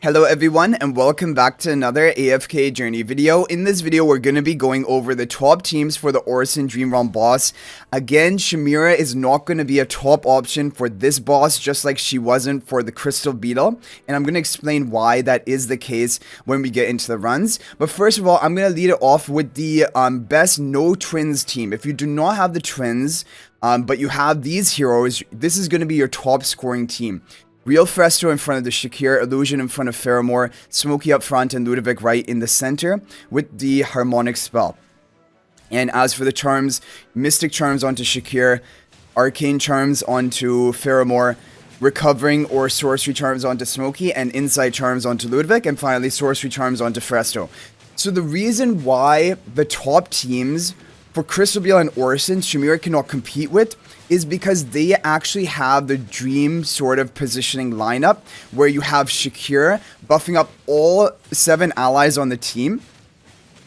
Hello everyone and welcome back to another AFK journey video. In this video we're going to be going over the top teams for the Orson Dream Realm boss. Again, Shamira is not going to be a top option for this boss just like she wasn't for the Crystal Beetle, and I'm going to explain why that is the case when we get into the runs. But first of all, I'm going to lead it off with the best no twins team. If you do not have the twins but you have these heroes, this is going to be your top scoring team. Real Festo in front of the Shakir, Illusion in front of Pheromore, Smokey up front, and Ludovic right in the center with the Harmonic spell. And as for the charms, Mystic charms onto Shakir, Arcane charms onto Pheromore, Recovering or Sorcery charms onto Smokey, and Insight charms onto Ludovic, and finally Sorcery charms onto Festo. So the reason why the top teams for Crystal Beetle and Orson, Shamira cannot compete with is because they actually have the dream sort of positioning lineup where you have Shakir buffing up all 7 allies on the team,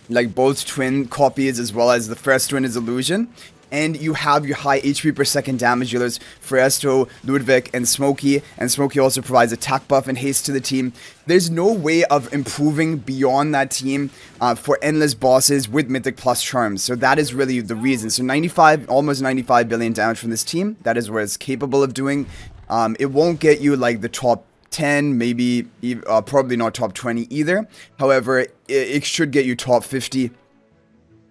like both twin copies as well as the first twin is Illusion. And you have your high HP per second damage dealers, Festo, Ludovic, and Smokey. And Smokey also provides attack buff and haste to the team. There's no way of improving beyond that team for endless bosses with Mythic plus charms. So that is really the reason. So 95, almost 95 billion damage from this team. That is what it's capable of doing. It won't get you like the top 10, maybe probably not top 20 either. However, it should get you top 50.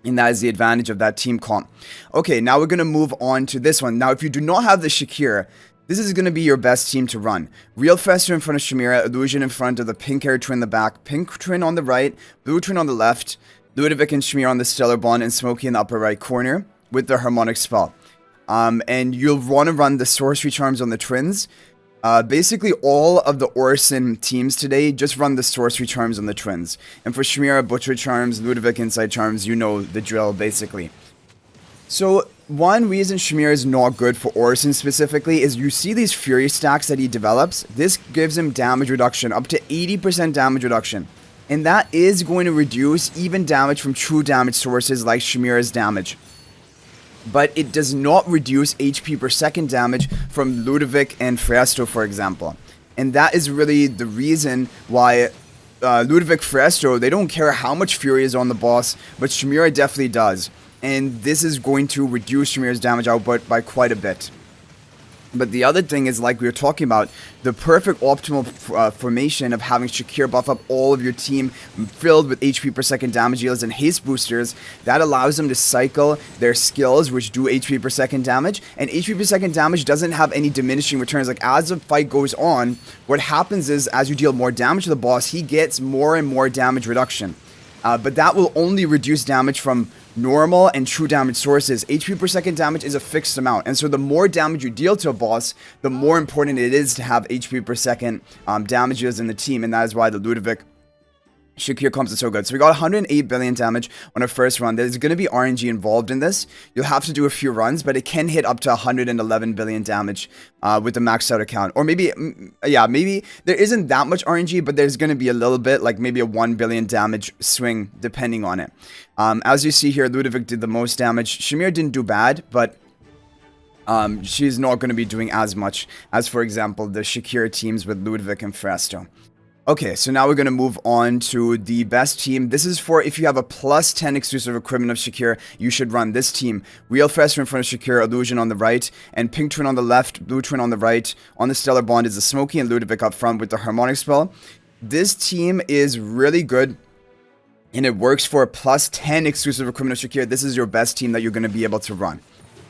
And that is the advantage of that team comp. Okay, now we're going to move on to this one. Now, if you do not have the Shakir, this is going to be your best team to run. Real Festo in front of Shamira, Illusion in front of the pink-haired twin in the back, pink twin on the right, blue twin on the left, Ludovic and Shamira on the Stellar Bond, and Smokey in the upper right corner with the Harmonic spell. And you'll want to run the Sorcery charms on the twins. Basically, all of the Orson teams today just run the Sorcery charms on the twins. And for Shamira, Butcher charms, Ludovic Insight charms, you know the drill, basically. So, one reason Shamira is not good for Orson specifically is you see these Fury stacks that he develops. This gives him damage reduction, up to 80% damage reduction. And that is going to reduce even damage from true damage sources like Shamira's damage. But it does not reduce HP per second damage from Ludovic and Festo, for example. And that is really the reason why Ludovic Festo, they don't care how much Fury is on the boss, but Shamira definitely does. And this is going to reduce Shamira's damage output by quite a bit. But the other thing is, like we were talking about, the perfect optimal formation of having Shakir buff up all of your team filled with HP per second damage dealers and haste boosters. That allows them to cycle their skills, which do HP per second damage. And HP per second damage doesn't have any diminishing returns. Like, as the fight goes on, what happens is, as you deal more damage to the boss, he gets more and more damage reduction. But that will only reduce damage from normal and true damage sources. HP per second damage is a fixed amount, and so the more damage you deal to a boss, the more important it is to have HP per second damages in the team, and that is why the Ludovic Shakir comps are so good. So we got 108 billion damage on our first run. There's going to be RNG involved in this. You'll have to do a few runs, but it can hit up to 111 billion damage with the maxed out account. Or maybe, yeah, maybe there isn't that much RNG, but there's going to be a little bit, like maybe a 1 billion damage swing, depending on it. As you see here, Ludovic did the most damage. Shamir didn't do bad, but she's not going to be doing as much as, for example, the Shakir teams with Ludovic and Festo. Okay, so now we're going to move on to the best team. This is for if you have a plus 10 exclusive equipment of Shakir, you should run this team. Real Festo in front of Shakir, Illusion on the right, and Pink Twin on the left, Blue Twin on the right. On the Stellar Bond is the Smokey and Ludovic up front with the Harmonic spell. This team is really good, and it works for a plus 10 exclusive equipment of Shakir. This is your best team that you're going to be able to run.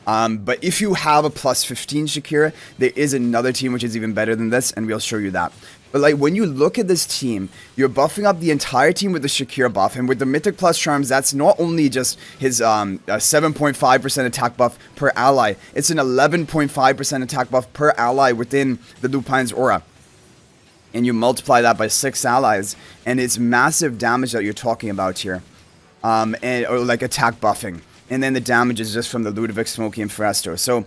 But if you have a plus 15 Shakir, there is another team which is even better than this, and we'll show you that. But like, when you look at this team, you're buffing up the entire team with the Shakir buff, and with the Mythic plus charms, that's not only just his 7.5% attack buff per ally, it's an 11.5% attack buff per ally within the Lupine's aura. And you multiply that by 6 allies, and it's massive damage that you're talking about here. Or like attack buffing. And then the damage is just from the Ludovic, Smokey, and Festo. So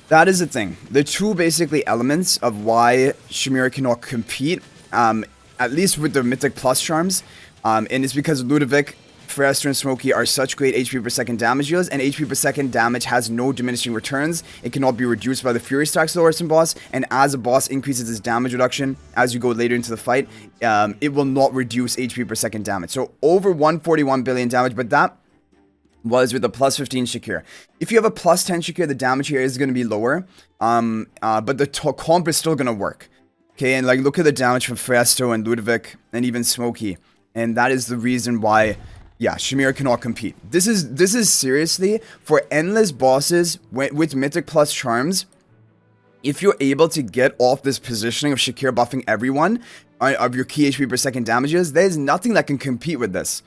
that is the thing. The two basically elements of why Shamira cannot compete, at least with the Mythic plus charms, and it's because Ludovic Frester and Smokey are such great HP per second damage dealers, and HP per second damage has no diminishing returns. It cannot be reduced by the Fury stacks of the Orson boss, and as a boss increases its damage reduction as you go later into the fight, it will not reduce HP per second damage. So over 141 billion damage, but that was with a plus 15 Shakir. If you have a plus 10 Shakir, the damage here is going to be lower, but the comp is still going to work. Okay, and like look at the damage from Fresto and Ludovic and even Smokey, and that is the reason why, yeah, Shakir cannot compete. This is seriously for endless bosses with Mythic plus charms. If you're able to get off this positioning of Shakir buffing everyone of your key HP per second damages, there's nothing that can compete with this.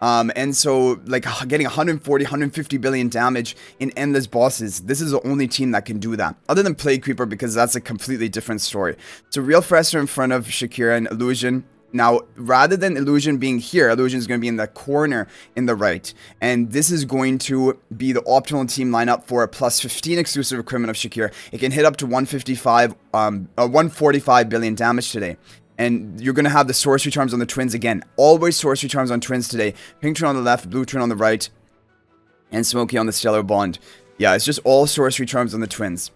And so, like, getting 140, 150 billion damage in endless bosses, this is the only team that can do that. Other than Plague Creeper, because that's a completely different story. So, Real Frester in front of Shakir and Illusion. Now, rather than Illusion being here, Illusion is going to be in the corner in the right. And this is going to be the optimal team lineup for a plus 15 exclusive equipment of Shakir. It can hit up to 145 billion damage today. And you're going to have the sorcery charms on the twins again. Always sorcery charms on twins today. Pink turn on the left, blue turn on the right. And Smokey on the stellar bond. Yeah, it's just all sorcery charms on the twins.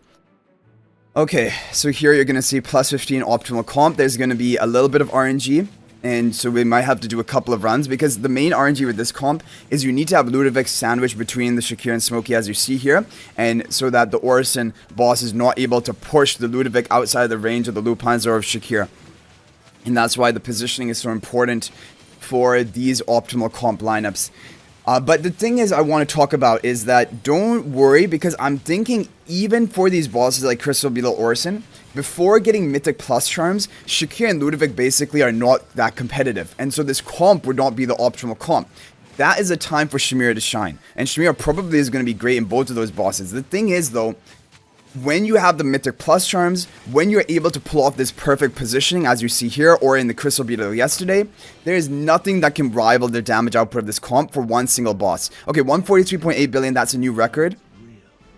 Okay, so here you're going to see plus 15 optimal comp. There's going to be a little bit of RNG. And so we might have to do a couple of runs. Because the main RNG with this comp is you need to have Ludovic sandwiched between the Shakir and Smokey as you see here. And so that the Orson boss is not able to push the Ludovic outside of the range of the Lupins or of Shakir. And that's why the positioning is so important for these optimal comp lineups. But the thing is I want to talk about is that don't worry, because I'm thinking even for these bosses like Crystal Beetle Orson, before getting Mythic plus charms, Shakir and Ludovic basically are not that competitive. And so this comp would not be the optimal comp. That is a time for Shakir to shine. And Shakir probably is going to be great in both of those bosses. The thing is though, when you have the Mythic plus charms, when you're able to pull off this perfect positioning as you see here or in the Crystal Beetle yesterday, there is nothing that can rival the damage output of this comp for one single boss. Okay, 143.8 billion, that's a new record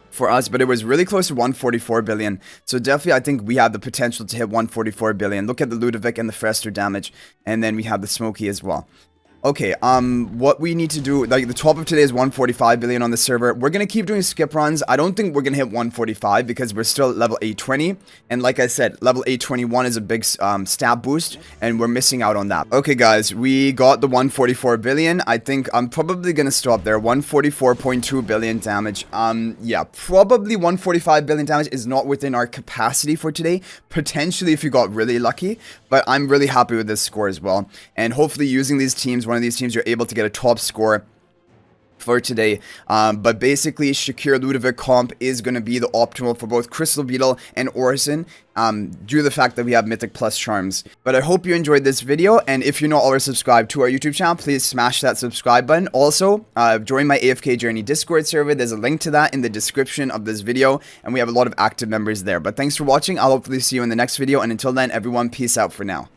for us, but it was really close to 144 billion. So definitely I think we have the potential to hit 144 billion. Look at the Ludovic and the Frester damage, and then we have the Smokey as well. Okay, what we need to do, like the top of today is 145 billion on the server. We're going to keep doing skip runs. I don't think we're going to hit 145 because we're still at level 820. And like I said, level 821 is a big stat boost and we're missing out on that. Okay guys, we got the 144 billion. I think I'm probably going to stop there. 144.2 billion damage. Yeah, probably 145 billion damage is not within our capacity for today. Potentially if you got really lucky, but I'm really happy with this score as well. And hopefully using these teams, one of these teams, you're able to get a top score for today. But basically, Shakir Ludovic comp is going to be the optimal for both Crystal Beetle and Orson, due to the fact that we have Mythic plus charms. But I hope you enjoyed this video, and if you're not already subscribed to our YouTube channel, please smash that subscribe button. Also, join my AFK Journey Discord server. There's a link to that in the description of this video, and we have a lot of active members there. But thanks for watching. I'll hopefully see you in the next video, and until then, everyone, peace out for now.